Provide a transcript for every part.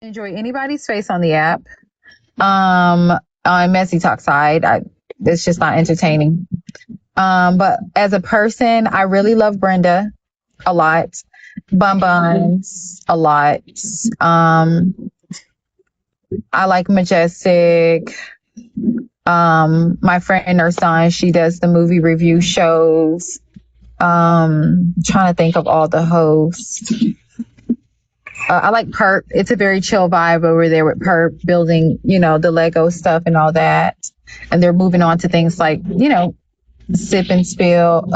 Enjoy anybody's face on the app. On Messy Talk side, it's just not entertaining. But as a person, I really love Brenda a lot. Bun Buns a lot. I like Majestic. My friend Ursan, she does the movie review shows. Trying to think of all the hosts. I like Perp. It's a very chill vibe over there with Perp building, the Lego stuff and all that. And they're moving on to things like, sip and spill,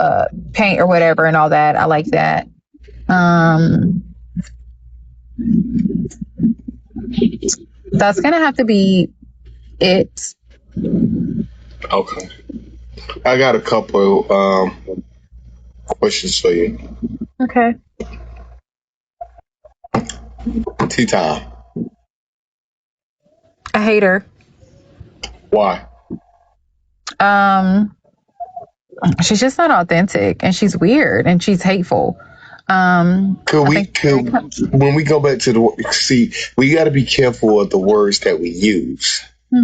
paint or whatever and all that. I like that. That's going to have to be it. Okay. I got a couple questions for you. Okay. Tea time. I hate her. Why? She's just not authentic, and she's weird, and she's hateful. When we go back to we got to be careful of the words that we use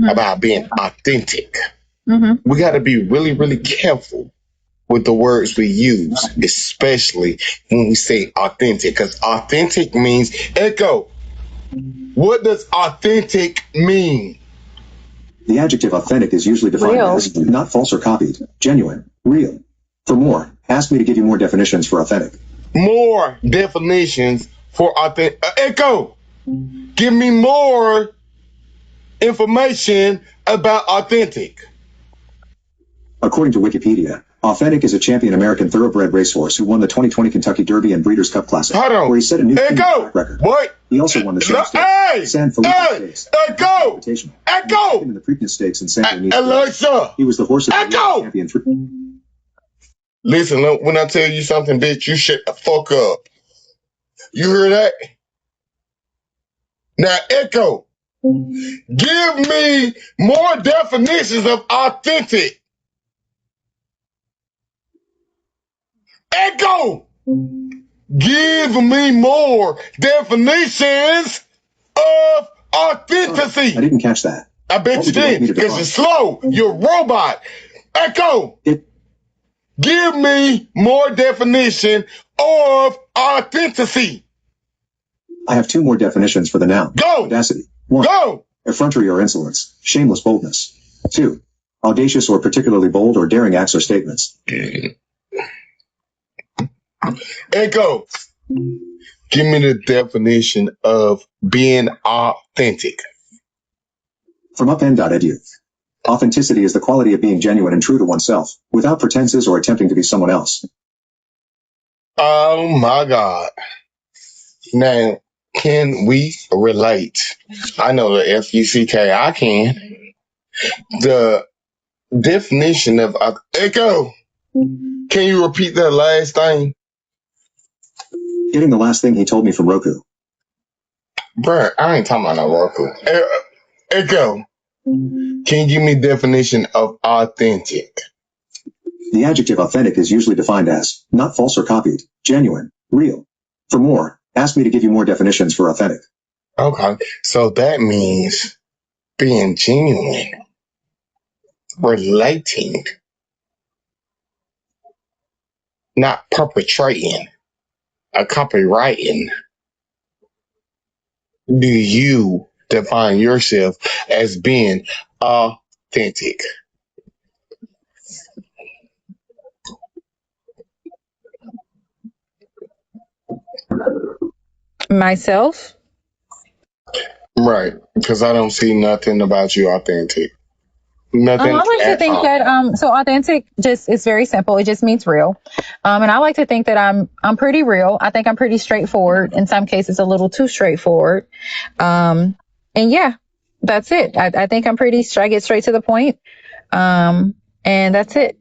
about being authentic. We got to be really, really careful with the words we use, especially when we say authentic, because authentic means echo. What does authentic mean? The adjective authentic is usually defined as not false or copied, genuine, real. For more, ask me to give you more definitions for authentic. More definitions for authentic. Echo, give me more information about authentic. According to Wikipedia, authentic is a champion American thoroughbred racehorse who won the 2020 Kentucky Derby and Breeders' Cup Classic, where he set a new track record. What? He also won the San Felipe Stakes. Echo! Echo! In the Preakness Stakes in San Felipe. Alexa! He was the horse of the Echo! champion. Listen, when I tell you something, bitch, you shut the fuck up. You hear that? Now, Echo, give me more definitions of authentic. Echo, give me more definitions of authenticity. I didn't catch that. I bet you did, because you're slow. You're a robot. Echo, give me more definition of authenticity. I have two more definitions for the noun. Go. Audacity. 1. Go. Effrontery or insolence. Shameless boldness. 2. Audacious or particularly bold or daring acts or statements. Echo, give me the definition of being authentic. From upend.edu. Authenticity is the quality of being genuine and true to oneself, without pretenses or attempting to be someone else. Oh my God. Now, can we relate? I know the F-U-C-K, I can. The definition of Echo, can you repeat that last thing? Getting the last thing he told me from Roku. Bruh, I ain't talking about no Roku. Echo, can you give me definition of authentic? The adjective authentic is usually defined as not false or copied, genuine, real. For more, ask me to give you more definitions for authentic. Okay, so that means being genuine, relating, not perpetrating, or copywriting. Do you define yourself as being authentic? Myself? Right, because I don't see nothing about you authentic. Nothing. I like to think that so authentic just is very simple. It just means real. And I like to think that I'm pretty real. I think I'm pretty straightforward. In some cases, a little too straightforward. And yeah, that's it. I think I'm I get straight to the point. And that's it.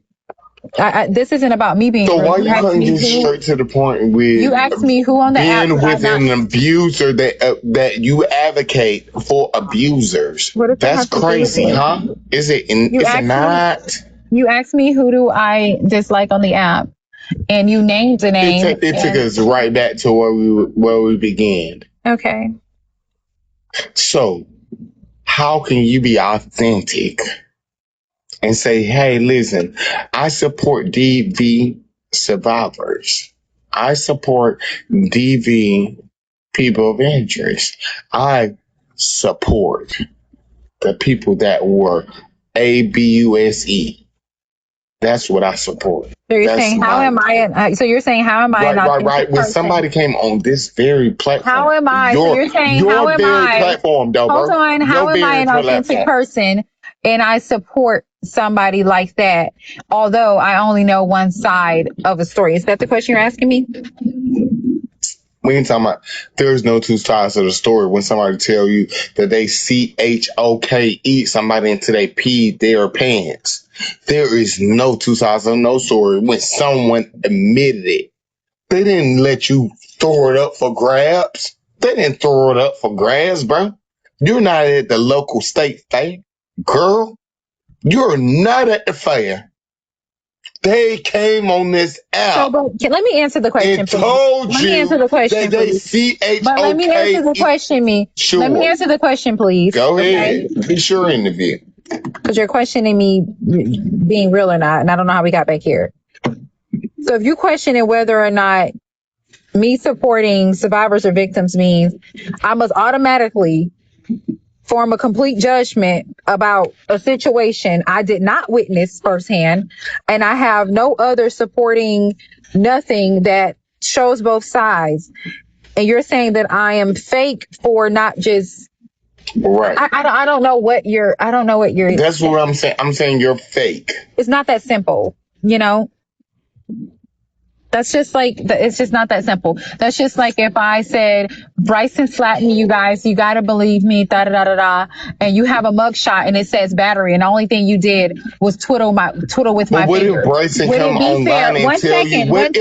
This isn't about me being. So why you couldn't get straight to the point with you asked me who on the being app with an abuser that you advocate for abusers? That's crazy, huh? Is it not? You asked me who do I dislike on the app, and you named the name. It took us right back to where we began. Okay. So how can you be authentic and say, hey, listen, I support DV survivors. I support DV people of interest. I support the people that were ABUSE. That's what I support. So you're saying, how am I? So you're saying, how am I an authentic right. When person? somebody came on this very platform, how am I? So you're saying, how am I? Platform, though, hold on. How am I an authentic person? And I support somebody like that, although I only know one side of a story. Is that the question you're asking me? We ain't talking about there's no two sides of the story. When somebody tell you that they CHOKE somebody until they peed their pants, there is no two sides of no story. When someone admitted it, they didn't let you throw it up for grabs. They didn't throw it up for grabs, bro. You're not at the local state fair, girl. You're not at the fair. They came on this app. So, but let me answer the question. And told let you me answer the question, that they please. But let me answer the question, Sure. Let me answer the question, please. Go ahead. Okay? Be sure interview. Because you're questioning me being real or not, and I don't know how we got back here. So if you're questioning whether or not me supporting survivors or victims means I must automatically form a complete judgment about a situation I did not witness firsthand, and I have no other supporting nothing that shows both sides. And you're saying that I am fake for not just right. I don't know what you're. That's what I'm saying. I'm saying you're fake. It's not that simple, you know. That's just like, it's just not that simple. That's just like if I said, Bryson slapped me, you guys, you got to believe me, da da da da da. And you have a mugshot and it says battery, and the only thing you did was twiddle with my what finger. If Bryson come online and tell you? One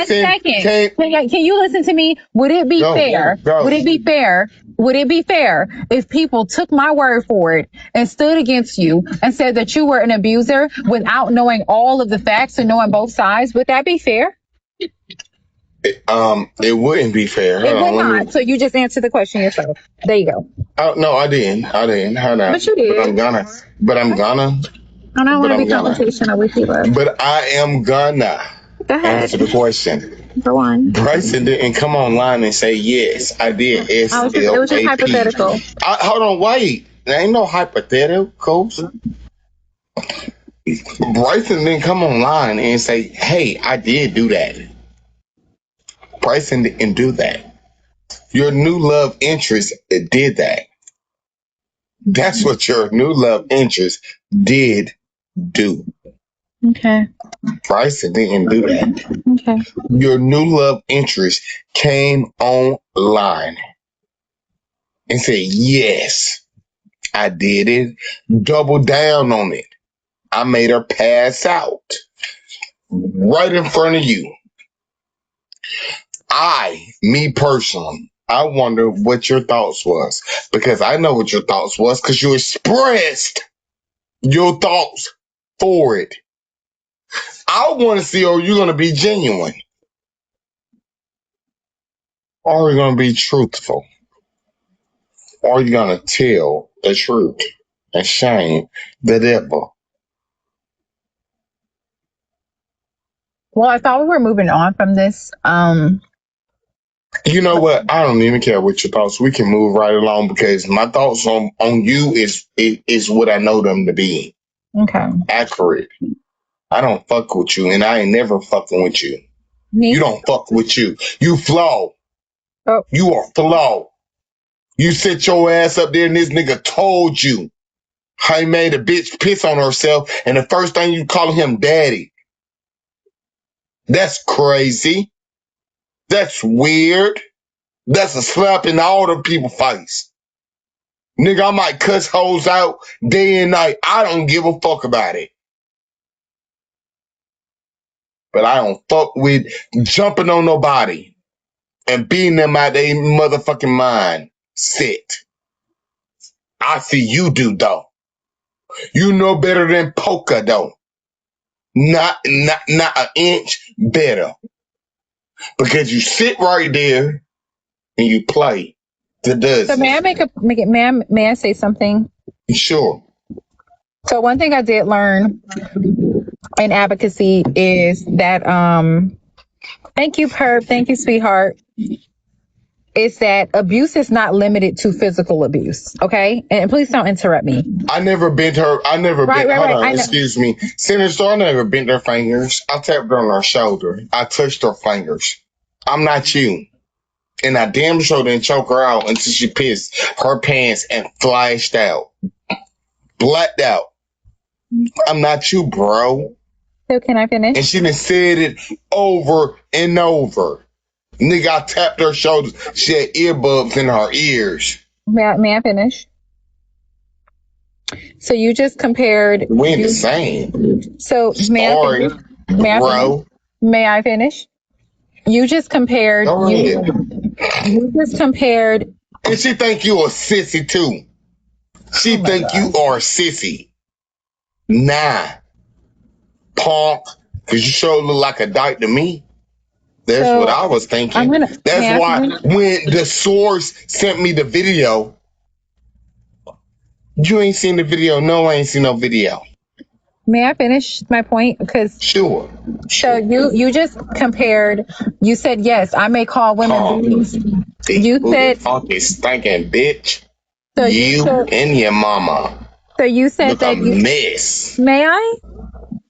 second. Can you listen to me? Would it be fair? Would it be fair? Would it be fair if people took my word for it and stood against you and said that you were an abuser without knowing all of the facts and knowing both sides? Would that be fair? It wouldn't be fair. It would not. So you just answered the question yourself. There you go. Oh, no, I didn't. Hold on. But you did. But I'm gonna. I don't want to be confrontational with you, but I am gonna answer the question. Go on. Bryson didn't come online and say, yes, I did. It was just hypothetical. Hold on, wait. There ain't no hypotheticals. Bryson didn't come online and say, hey, I did do that. Bryson didn't do that. Your new love interest did that. That's what your new love interest did do. Okay. Bryson didn't do that. Okay. Your new love interest came online and said, yes, I did it. Double down on it. I made her pass out right in front of you. Me personally, I wonder what your thoughts was, because I know what your thoughts was, because you expressed your thoughts for it. I want to see, are you going to be genuine? Are you going to be truthful? Are you going to tell the truth and shame the devil? Well, I thought we were moving on from this. You know what? I don't even care what your thoughts. We can move right along, because my thoughts on you is what I know them to be. Okay. Accurate. I don't fuck with you, and I ain't never fucking with you. Me? You don't fuck with you. You flaw. Oh. You are flaw. You sit your ass up there and this nigga told you how he made a bitch piss on herself, and the first thing you call him daddy. That's crazy. That's weird. That's a slap in all the people's face. Nigga, I might cuss hoes out day and night. I don't give a fuck about it. But I don't fuck with jumping on nobody and beating them out their motherfucking mind. Sit. I see you do, though. You know better than poker, though. Not an inch better. Because you sit right there and you play. That does. So may I say something? Sure. So one thing I did learn in advocacy is that thank you, Perp, thank you, sweetheart. Is that abuse is not limited to physical abuse, okay? And please don't interrupt me. I never bent her. I never bent. Hold on, excuse me, Senator. I never bent her fingers. I tapped her on her shoulder. I touched her fingers. I'm not you. And I damn sure didn't choke her out until she pissed her pants and flashed out, blacked out. I'm not you, bro. So can I finish? And she done said it over and over. Nigga, I tapped her shoulders. She had earbuds in her ears. May I finish? So you just compared. We ain't the same. So may I finish? You just compared. You just compared. And she think you a sissy too. She think you are a sissy. Nah, punk. Cause you sure look like a dyke to me. That's what I was thinking. That's why when the source sent me the video, you ain't seen the video. No, I ain't seen no video. May I finish my point? Because sure. So you just compared. You said yes. I may call women bees. You said funky stinking bitch. So you and your mama. So you said look that a mess. May I?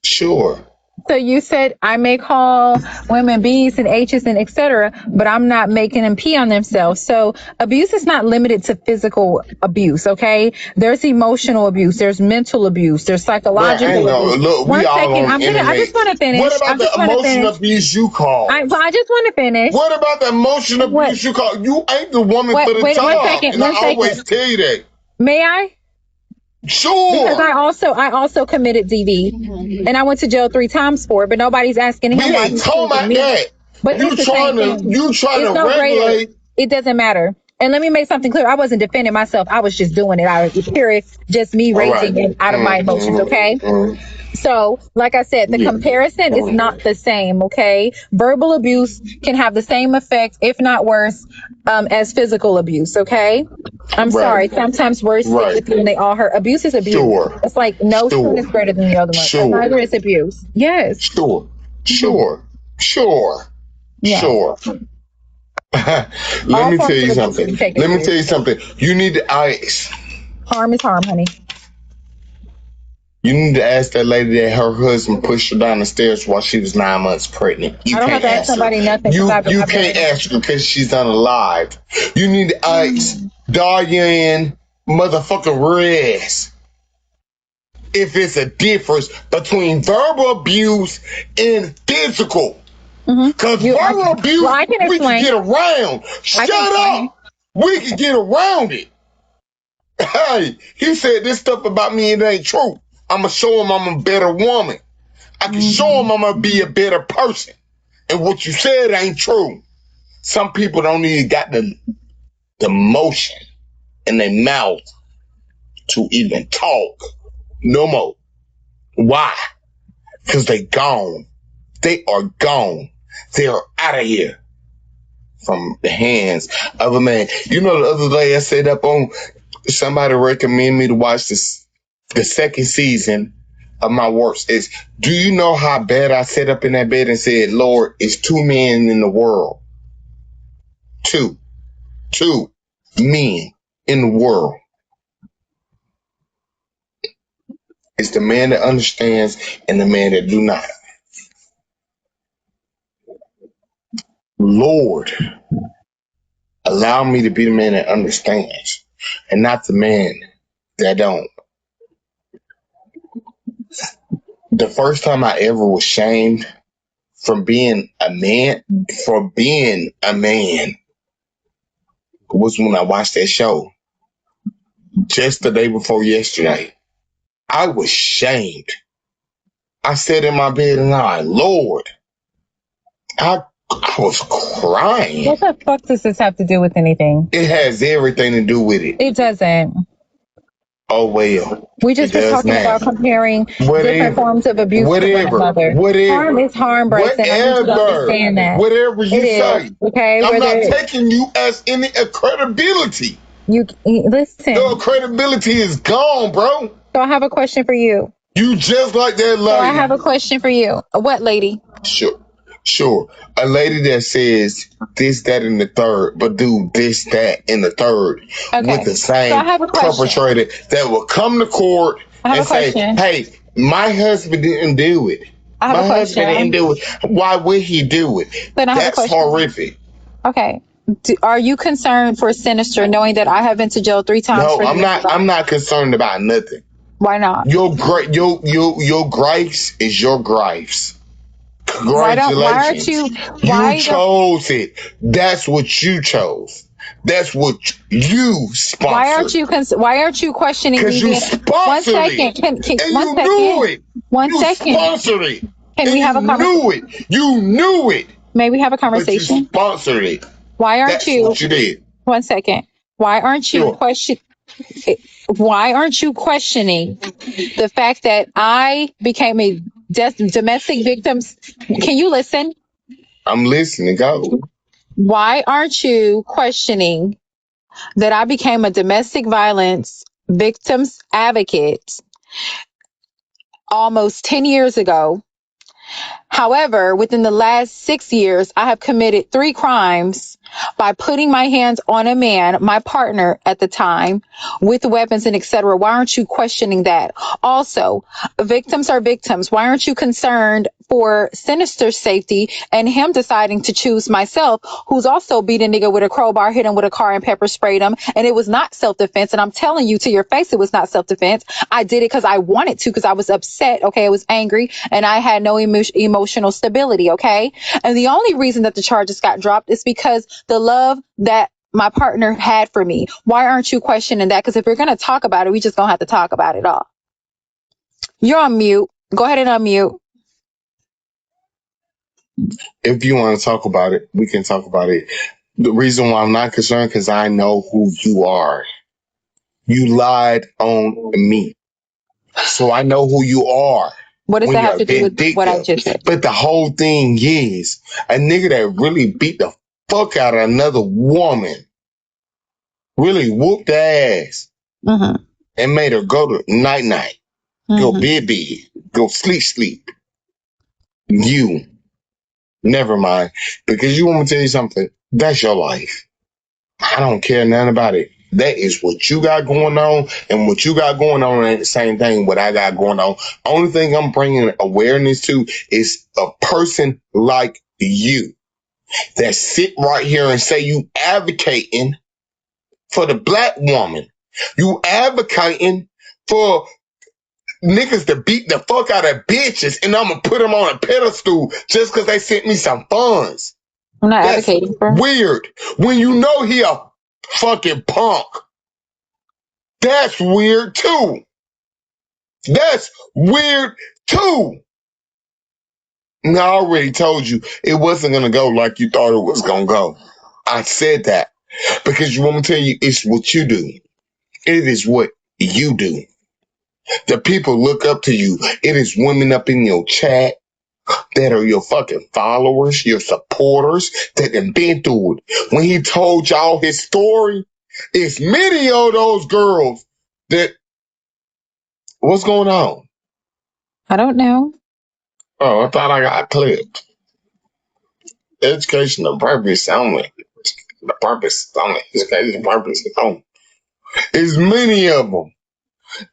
Sure. So you said I may call women B's and H's and etc., but I'm not making them pee on themselves. So abuse is not limited to physical abuse, okay? There's emotional abuse, there's mental abuse, there's psychological abuse. Look, we all on the internet. I just want to finish. What about the emotional abuse you call? I just want to finish. What about the emotional abuse you call? You ain't the woman for the job. And I always tell you that. May I? Sure. Because I also committed DV, and I went to jail 3 times for it, but nobody's asking him. We ain't talking about that. But you trying to regulate. It doesn't matter. And let me make something clear. I wasn't defending myself. I was just doing it out of pure, just me raising it out of my emotions. Okay. So, like I said, the comparison is not the same, okay? Verbal abuse can have the same effect, if not worse, as physical abuse, okay? I'm sorry. Sometimes words stick with you and they all hurt. Abuse is abuse. Sure. It's like no spoon is greater than the other one. Sure. Neither is abuse. Yes. Sure. Yeah. Sure. Let me tell you something. You need to ice. Harm is harm, honey. You need to ask that lady that her husband pushed her down the stairs while she was 9 months pregnant. I don't have to ask somebody nothing. You can't ask her because she's unalive. You need to ask Diane motherfucking Reyes if it's a difference between verbal abuse and physical. Because verbal abuse, we can get around. Shut up. We can get around it. Hey, he said this stuff about me, it ain't true. I'm going to show him I'm a better woman. I can show him I'm going to be a better person. And what you said ain't true. Some people don't even got the motion in their mouth to even talk no more. Why? Because they gone. They are gone. They are out of here from the hands of a man. You know, the other day I said up on, somebody recommended me to watch the second season of My Worst. Do you know how bad I sat up in that bed and said, Lord, it's 2 men in the world. Two men in the world. It's the man that understands and the man that do not. Lord, allow me to be the man that understands and not the man that don't. The first time I ever was shamed from being a man, was when I watched that show just the day before yesterday. I was shamed. I sat in my bed and I, Lord, I was crying. What the fuck does this have to do with anything? It has everything to do with it. It doesn't. Oh well. We just were talking about comparing different forms of abuse to one another. Harm is harm, Bryson. I need you to understand that. Whatever you say. Okay. I'm not taking you as any credibility. You listen. Your credibility is gone, bro. So I have a question for you. You just like that lady. So I have a question for you. What lady? Sure. A lady that says this, that, and the third, but do this, that, and the third with the same perpetrator that will come to court and say, hey, my husband didn't do it. My husband didn't do it. Why would he do it? That's horrific. Okay. Are you concerned for Sinister knowing that I have been to jail 3 times? No, I'm not concerned about nothing. Why not? Your gripes is your gripes. Congratulations. You chose it. That's what you chose. That's what you sponsored. Why aren't you questioning me? Because you sponsored it. One second. You sponsored it. Can we have a conversation? You knew it. May we have a conversation? But you sponsored it. Why aren't you? That's what you did. One second. Why aren't you Why aren't you questioning the fact that I became a domestic victim? Can you listen? I'm listening. Go. Why aren't you questioning that I became a domestic violence victims advocate almost 10 years ago? However, within the last 6 years, I have committed 3 crimes by putting my hands on a man, my partner at the time, with weapons and etc. Why aren't you questioning that? Also, victims are victims. Why aren't you concerned for Sinister's safety and him deciding to choose myself, who's also beat a nigga with a crowbar, hit him with a car and pepper sprayed him, and it was not self-defense. And I'm telling you to your face, it was not self-defense. I did it because I wanted to, because I was upset. Okay, I was angry and I had no emotional stability. Okay, and the only reason that the charges got dropped is because the love that my partner had for me. Why aren't you questioning that? Because if we're going to talk about it, we just gonna have to talk about it all. You're on mute. Go ahead and unmute. If you want to talk about it, we can talk about it. The reason why I'm not concerned, because I know who you are. You lied on me. So I know who you are. What does that have to do with what I just said? But the whole thing is, a nigga that really beat the fuck out of another woman, really whooped her ass, and made her go to night-night, go bed, go sleep. You. Never mind. Because you want me to tell you something? That's your life. I don't care nothing about it. That is what you got going on, and what you got going on ain't the same thing what I got going on. Only thing I'm bringing awareness to is a person like you that sit right here and say you advocating for the black woman. You advocating for niggas to beat the fuck out of bitches, and I'm gonna put them on a pedestal just because they sent me some funds. I'm not advocating for. Weird. When you know he a fucking punk. That's weird too. That's weird too. And I already told you it wasn't gonna go like you thought it was gonna go. I said that because you want me to tell you, it's what you do. It is what you do. The people look up to you. It is women up in your chat that are your fucking followers, your supporters that have been through it. When he told y'all his story, it's many of those girls that, what's going on? I don't know. Oh, I thought I got clipped. Education of purpose only. The purpose only. Education purpose only. There's many of them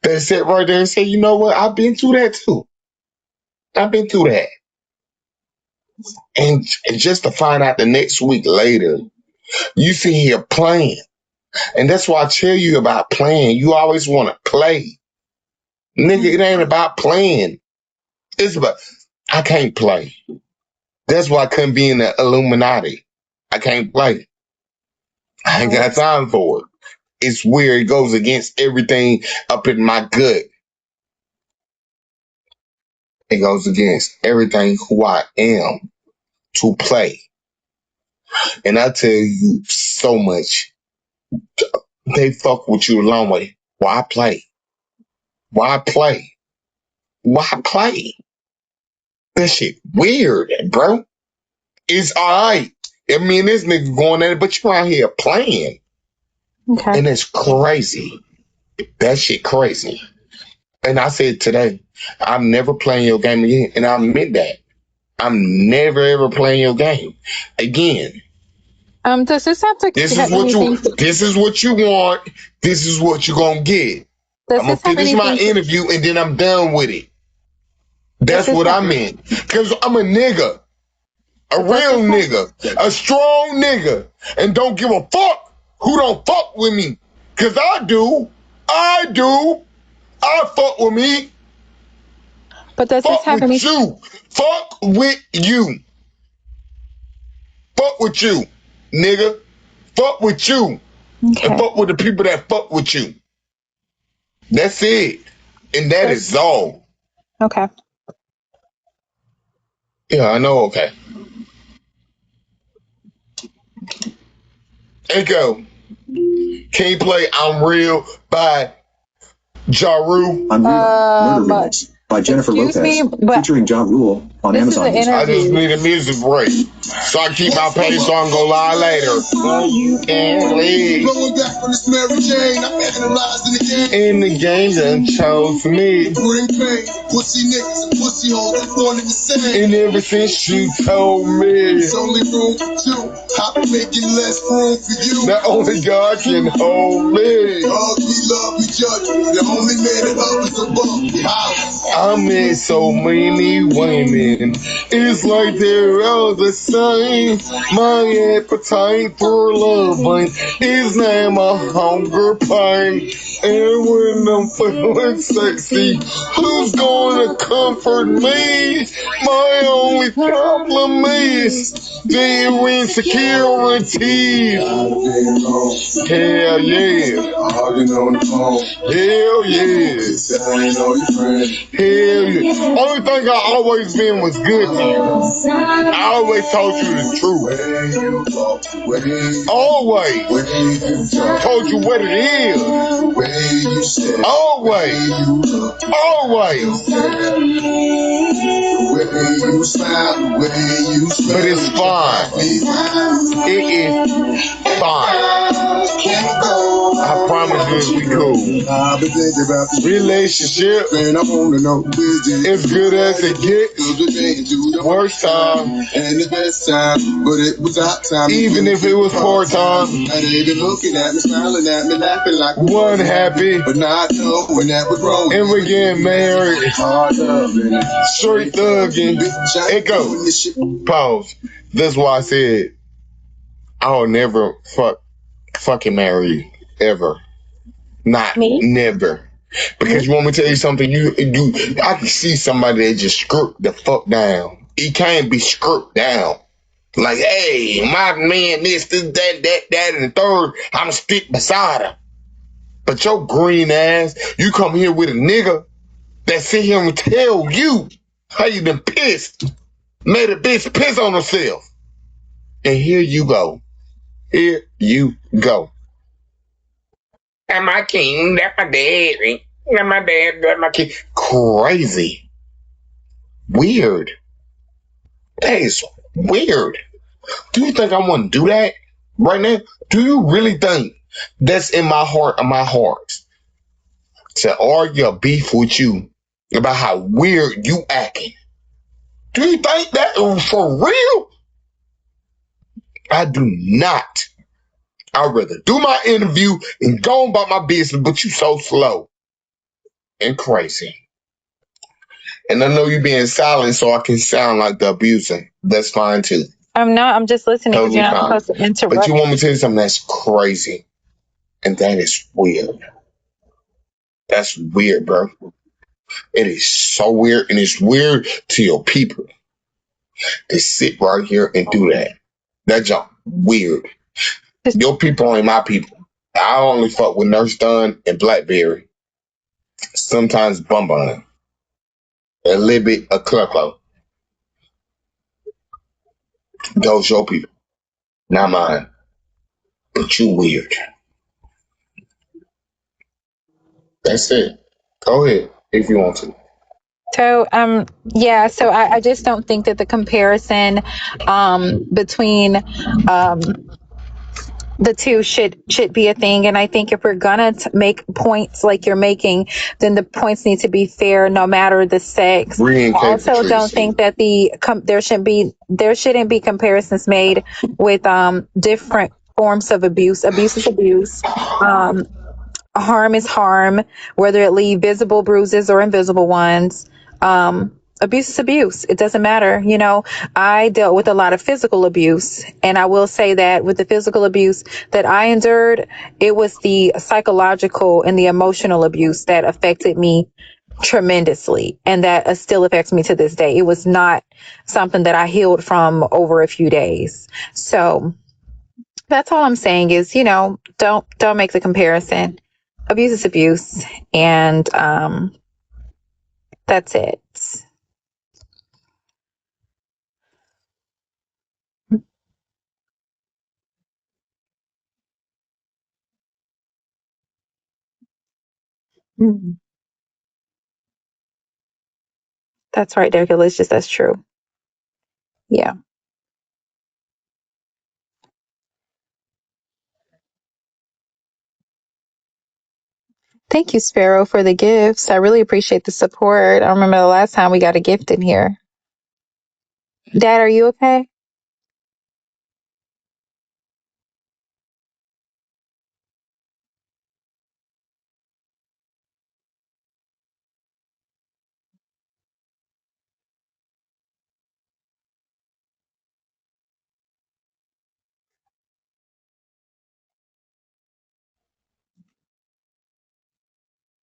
that sit right there and say, you know what? I've been through that too. I've been through that. And just to find out the next week later, you sit here playing. And that's why I tell you about playing. You always want to play. Nigga, it ain't about playing. It's about, I can't play. That's why I couldn't be in the Illuminati. I can't play. I ain't got time for it. It's weird. It goes against everything up in my gut. It goes against everything who I am to play. And I tell you so much. They fuck with you a long way. Why play? Why play? Why play? That shit weird, bro. It's alright. I mean, this nigga going at it, but you out here playing. Okay. And it's crazy. That shit crazy. And I said today, I'm never playing your game again. And I meant that. I'm never ever playing your game again. Does this have to This is what you want. This is what you're gonna get. I'm gonna finish my interview and then I'm done with it. That's what I meant. Cause I'm a nigga. A real nigga. A strong nigga. And don't give a fuck who don't fuck with me. Cause I do. I fuck with me. But does this have any... Fuck with you. Fuck with you, nigga. Fuck with you. Okay. And fuck with the people that fuck with you. That's it. And that is all. Okay. Yeah, I know, okay. Echo, can you play I'm Real by Ja Rule? I'm Real, Murder Remix by Jennifer Lopez, featuring Ja Rule on Amazon Music. I just need a music break, so I keep my pace so I can go live later. You can't leave. Blowing back from this Mary Jane, I'm analyzing the game. In the game that chose me. Bring pain, pussy niggas and pussy hoes, one in the same. And ever since you told me, it's only room for two. I'm making less room for you. That only God can hold me. Hug me, love me, judge me. The only man that up is above the house. I met so many women. It's like they're all the same. My appetite for loving is now my hunger pain. And when I'm feeling sexy, who's gonna comfort me? My only problem is their insecurity. Hell yeah. Hell yeah. Hell yeah. Only thing I always been was good to you. I always told you the truth. Always. Told you what it is. Always. Always. But it's fine. It is fine. I promise you it's cool. Relationship as good as it gets. Worst time and the best time, but it was our time. Even if it was poor time. And they been looking at me, smiling at me, laughing like one happy, but not knowing that we're growing. And we're getting married. Straight thugging. It goes. Pause. That's why I said I'll never fucking marry you ever. Not me? Never. Because you want me to tell you something? I can see somebody that just screwed the fuck down. He can't be screwed down. Like, hey, my man, this, that, and the third, I'm stick beside him. But your green ass, you come here with a nigga that sit here and tell you how you been pissed. Made a bitch piss on herself. And here you go. Here you go. And my king, that's my dad. And my dad, that's my king. Crazy. Weird. That is weird. Do you think I want to do that right now? Do you really think that's in my heart of my hearts to argue or beef with you about how weird you acting? Do you think that for real? I do not. I'd rather do my interview and go about my business, but you so slow and crazy. And I know you being silent so I can sound like the abuser. That's fine too. I'm not. I'm just listening because you're not supposed to interrupt. But you want me to tell you something that's crazy. And that is weird. That's weird, bro. It is so weird. And it's weird to your people. They sit right here and do that. That's just weird. Your people ain't my people. I only fuck with Nurse Dunn and Blackberry. Sometimes Bum Bum. A little bit of Clucko. Those your people. Not mine. But you weird. That's it. Go ahead if you want to. So, yeah, so I just don't think that the comparison, between, the two should be a thing. And I think if we're gonna make points like you're making, then the points need to be fair no matter the sex. I also don't think that there shouldn't be comparisons made with different forms of abuse. Abuse is abuse. Harm is harm, whether it leave visible bruises or invisible ones. Abuse is abuse. It doesn't matter. I dealt with a lot of physical abuse, and I will say that with the physical abuse that I endured, it was the psychological and the emotional abuse that affected me tremendously, and that still affects me to this day. It was not something that I healed from over a few days. So that's all I'm saying is, don't make the comparison. Abuse is abuse, and that's it. Mhm. That's right, Derek. Delicious. That's true. Yeah. Thank you, Sparrow, for the gifts. I really appreciate the support. I remember the last time we got a gift in here. Dad, are you okay?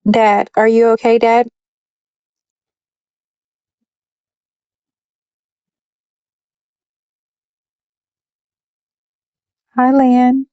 Dad, are you okay, Dad? Hi, Lan.